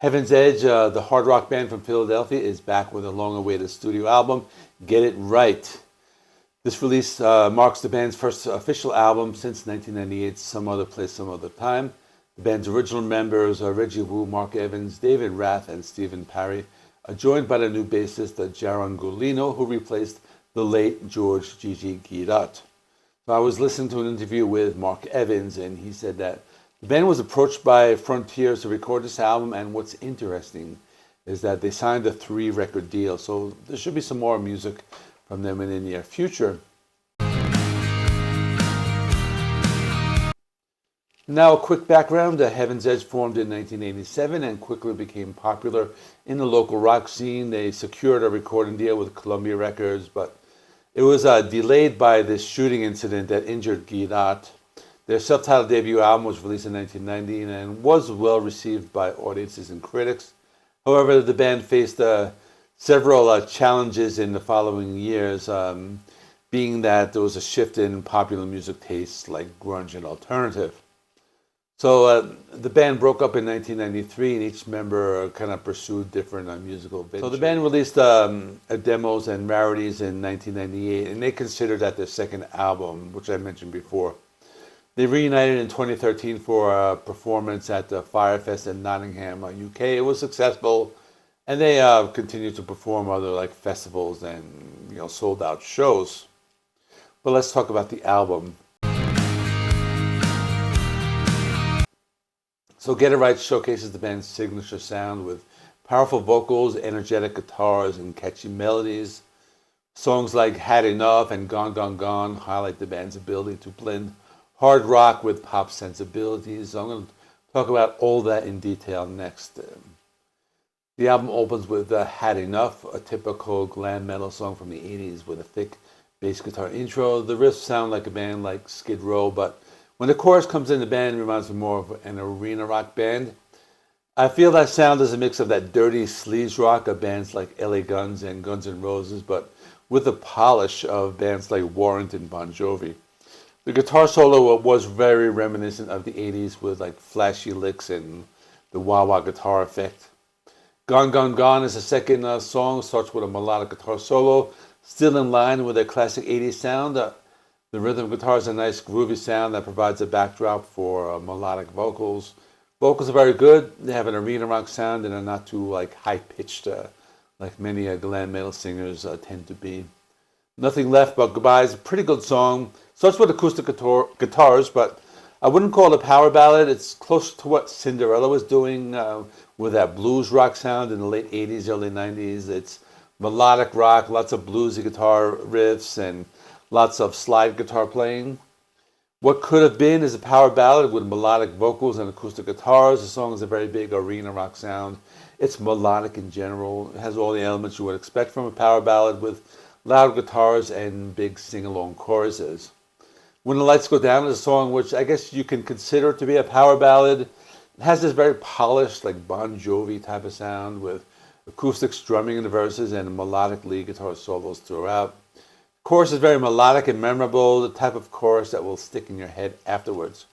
Heaven's Edge, the hard rock band from Philadelphia, is back with a long-awaited studio album, Get It Right. This release marks the band's first official album since 1998, Some Other Place, Some Other Time. The band's original members are Reggie Wu, Mark Evans, David Rath, and Steven Parry, are joined by the new bassist, Jaron Gulino, who replaced the late George G.G. Guidott. So I was listening to an interview with Mark Evans, and he said that the band was approached by Frontiers to record this album, and what's interesting is that they signed a 3-record deal, so there should be some more music from them in the near future. Now, a quick background. Heaven's Edge formed in 1987 and quickly became popular in the local rock scene. They secured a recording deal with Columbia Records, but it was delayed by this shooting incident that injured Guidott. Their self-titled debut album was released in 1990 and was well received by audiences and critics. However, the band faced several challenges in the following years, being that there was a shift in popular music tastes like grunge and alternative. So the band broke up in 1993, and each member kind of pursued different musical ventures. So the band released demos and rarities in 1998, and they considered that their second album, which I mentioned before. They reunited in 2013 for a performance at the Firefest in Nottingham, UK. It was successful, and they continued to perform other festivals and sold out shows. But let's talk about the album. So Get It Right showcases the band's signature sound with powerful vocals, energetic guitars, and catchy melodies. Songs like Had Enough and Gone, Gone, Gone highlight the band's ability to blend hard rock with pop sensibilities. So I'm going to talk about all that in detail next. The album opens with Had Enough, a typical glam metal song from the 80s with a thick bass guitar intro. The riffs sound like a band like Skid Row, but when the chorus comes in, the band reminds me more of an arena rock band. I feel that sound is a mix of that dirty sleaze rock of bands like LA Guns and Guns N' Roses, but with the polish of bands like Warrant and Bon Jovi. The guitar solo was very reminiscent of the 80s with flashy licks and the wah-wah guitar effect. Gone, Gone, Gone is the second song, starts with a melodic guitar solo, still in line with their classic 80s sound. The rhythm guitar is a nice groovy sound that provides a backdrop for melodic vocals. Vocals are very good. They have an arena rock sound and are not too high-pitched like many glam metal singers tend to be. Nothing Left But Goodbye is a pretty good song. Starts with acoustic guitars, but I wouldn't call it a power ballad. It's close to what Cinderella was doing with that blues rock sound in the late 80s, early 90s. It's melodic rock, lots of bluesy guitar riffs, and lots of slide guitar playing. What Could Have Been is a power ballad with melodic vocals and acoustic guitars. The song is a very big arena rock sound. It's melodic in general. It has all the elements you would expect from a power ballad with loud guitars and big sing-along choruses. When the Lights Go Down is a song which I guess you can consider to be a power ballad. It has this very polished, Bon Jovi type of sound with acoustic strumming in the verses and melodic lead guitar solos throughout. The chorus is very melodic and memorable, the type of chorus that will stick in your head afterwards.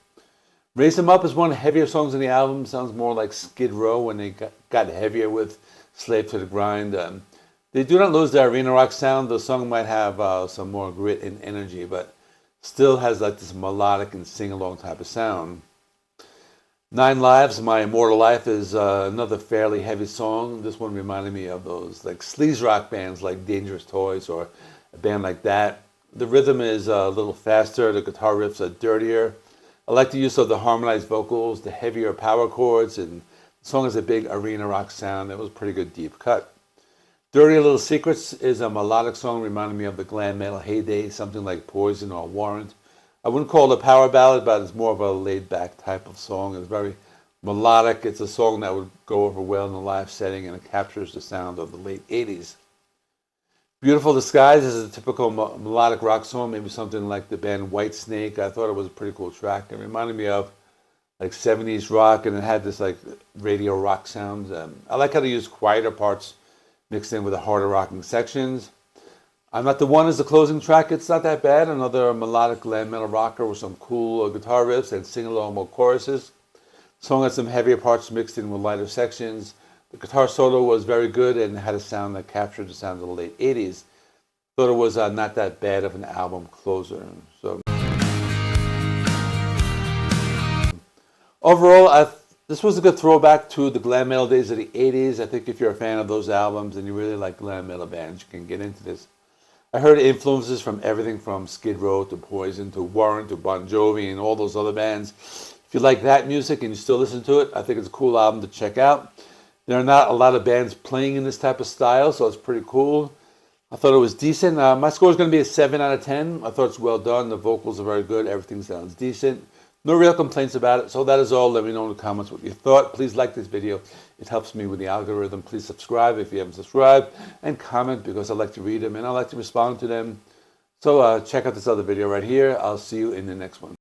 Raise 'Em Up is one of the heavier songs in the album. Sounds more like Skid Row when they got heavier with Slave to the Grind. They do not lose their arena rock sound. The song might have some more grit and energy, but still has this melodic and sing-along type of sound. 9 Lives, My Immortal Life is another fairly heavy song. This one reminded me of those sleaze rock bands like Dangerous Toys or a band like that. The rhythm is a little faster, the guitar riffs are dirtier. I like the use of the harmonized vocals, the heavier power chords, and the song has a big arena rock sound. That was a pretty good deep cut. Dirty Little Secrets is a melodic song reminding me of the glam metal heyday, something like Poison or Warrant. I wouldn't call it a power ballad, but it's more of a laid-back type of song. It's very melodic. It's a song that would go over well in a live setting, and it captures the sound of the late 80s. Beautiful Disguise is a typical melodic rock song, maybe something like the band Whitesnake. I thought it was a pretty cool track. It reminded me of 70s rock, and it had this radio rock sound. I like how they use quieter parts mixed in with the harder rocking sections. I'm Not the One is the closing track. It's not that bad. Another melodic glam metal rocker with some cool guitar riffs and sing-along choruses. Song had some heavier parts mixed in with lighter sections. The guitar solo was very good and had a sound that captured the sound of the late 80s. Thought it was not that bad of an album closer. So overall, this was a good throwback to the glam metal days of the 80s. I think if you're a fan of those albums and you really like glam metal bands, you can get into this. I heard influences from everything from Skid Row to Poison to Warrant to Bon Jovi and all those other bands. If you like that music and you still listen to it, I think it's a cool album to check out. There are not a lot of bands playing in this type of style, so it's pretty cool. I thought it was decent. My score is going to be a 7 out of 10. I thought it's well done. The vocals are very good. Everything sounds decent. No real complaints about it. So that is all. Let me know in the comments what you thought. Please like this video. It helps me with the algorithm. Please subscribe if you haven't subscribed. And comment because I like to read them and I like to respond to them. So check out this other video right here. I'll see you in the next one.